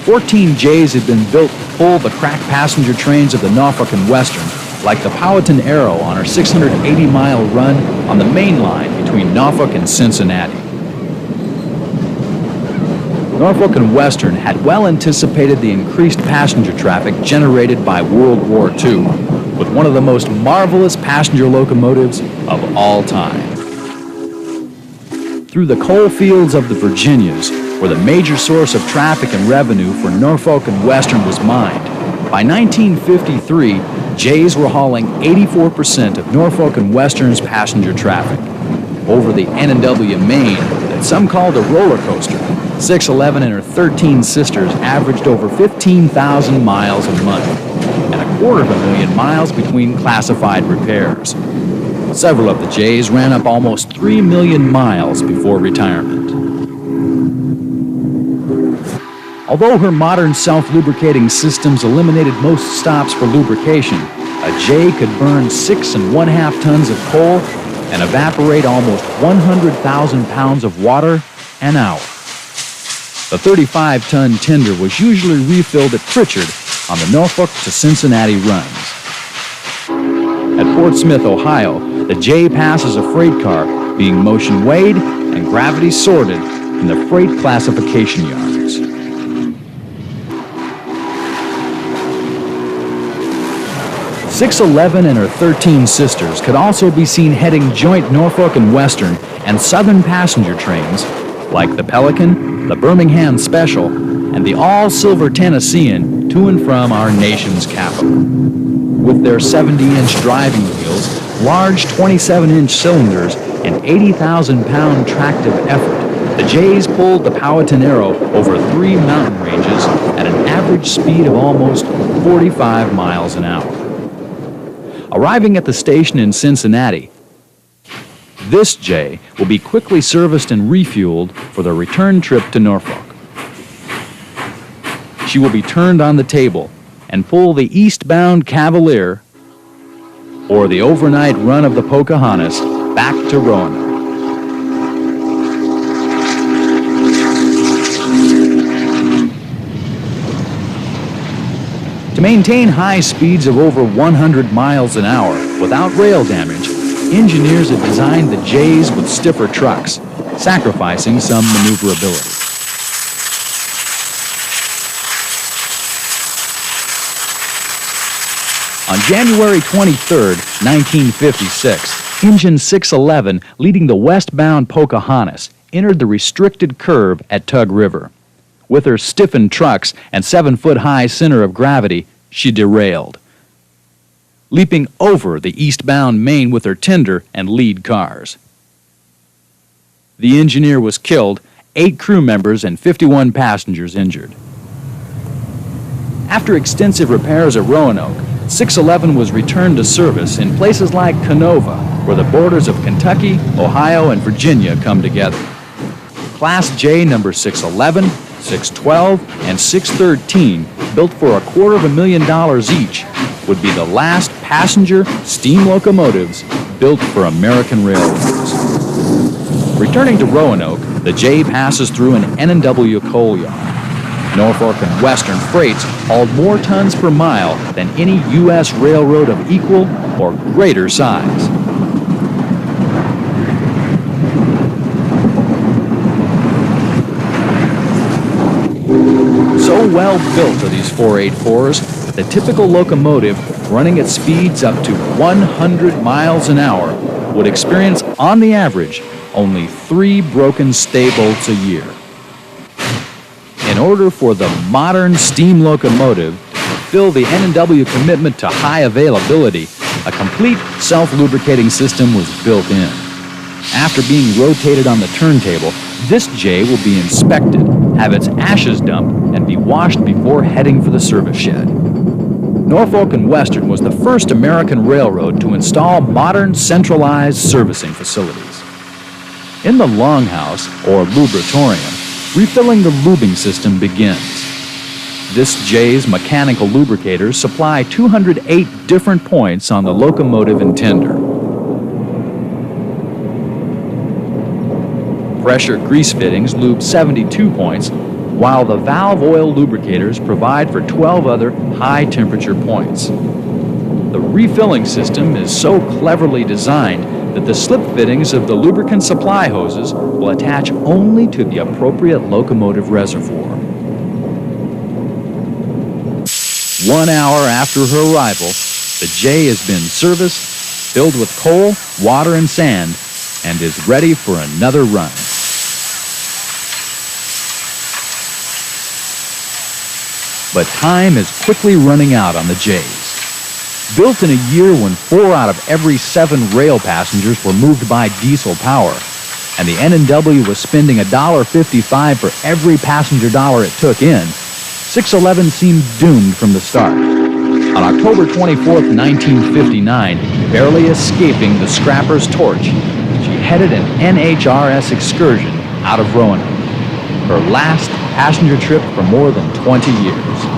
14 J's had been built to pull the crack passenger trains of the Norfolk and Western, like the Powhatan Arrow on her 680-mile run on the main line between Norfolk and Cincinnati. Norfolk and Western had well anticipated the increased passenger traffic generated by World War II, with one of the most marvelous passenger locomotives of all time. Through the coal fields of the Virginias, where the major source of traffic and revenue for Norfolk and Western was mined, by 1953, J's were hauling 84% of Norfolk and Western's passenger traffic. Over the N&W Main, that some called a roller coaster, 611 and her 13 sisters averaged over 15,000 miles a month, and 250,000 miles between classified repairs. Several of the J's ran up almost 3 million miles before retirement. Although her modern self-lubricating systems eliminated most stops for lubrication, a J could burn 6½ tons of coal and evaporate almost 100,000 pounds of water an hour. The 35-ton tender was usually refilled at Pritchard on the Norfolk to Cincinnati runs. At Fort Smith, Ohio, the J passes a freight car being motion weighed and gravity sorted in the freight classification yards. .611 and her 13 sisters could also be seen heading joint Norfolk and Western and Southern passenger trains like the Pelican, the Birmingham Special, and the all-silver Tennessean to and from our nation's capital. With their 70-inch driving wheels, large 27-inch cylinders, and 80,000-pound tractive effort, the J's pulled the Powhatan Arrow over 3 mountain ranges at an average speed of almost 45 miles an hour. Arriving at the station in Cincinnati, this J will be quickly serviced and refueled for the return trip to Norfolk. She will be turned on the table and pull the eastbound Cavalier or the overnight run of the Pocahontas back to Roanoke. To maintain high speeds of over 100 miles an hour without rail damage, engineers have designed the J's with stiffer trucks, sacrificing some maneuverability. On January 23, 1956, engine 611 leading the westbound Pocahontas entered the restricted curve at Tug River. With her stiffened trucks and 7-foot-high center of gravity, she derailed, leaping over the eastbound main with her tender and lead cars. The engineer was killed, 8 crew members and 51 passengers injured. After extensive repairs at Roanoke, 611 was returned to service in places like Canova, where the borders of Kentucky, Ohio, and Virginia come together. Class J number 611, 612, and 613, built for $250,000 each, would be the last passenger steam locomotives built for American railroads. Returning to Roanoke, the J passes through an N&W coal yard. Norfolk and Western freights hauled more tons per mile than any U.S. railroad of equal or greater size. So well built are these 484s that the typical locomotive running at speeds up to 100 miles an hour would experience, on the average, only 3 broken stay bolts a year. In order for the modern steam locomotive to fulfill the N&W commitment to high availability, a complete self-lubricating system was built in. After being rotated on the turntable, this J will be inspected, have its ashes dumped, and be washed before heading for the service shed. Norfolk and Western was the first American railroad to install modern centralized servicing facilities. In the longhouse, or lubritorium, refilling the lubing system begins. This J's mechanical lubricators supply 208 different points on the locomotive and tender. Pressure grease fittings lube 72 points, while the valve oil lubricators provide for 12 other high-temperature points. The refilling system is so cleverly designed that the slip fittings of the lubricant supply hoses will attach only to the appropriate locomotive reservoir. 1 hour after her arrival, the J has been serviced, filled with coal, water, and sand, and is ready for another run. But time is quickly running out on the J's. Built in a year when 4 out of every 7 rail passengers were moved by diesel power, and the N&W was spending $1.55 for every passenger dollar it took in, 611 seemed doomed from the start. On October 24, 1959, barely escaping the scrapper's torch, she headed an NHRS excursion out of Roanoke, her last passenger trip for more than 20 years.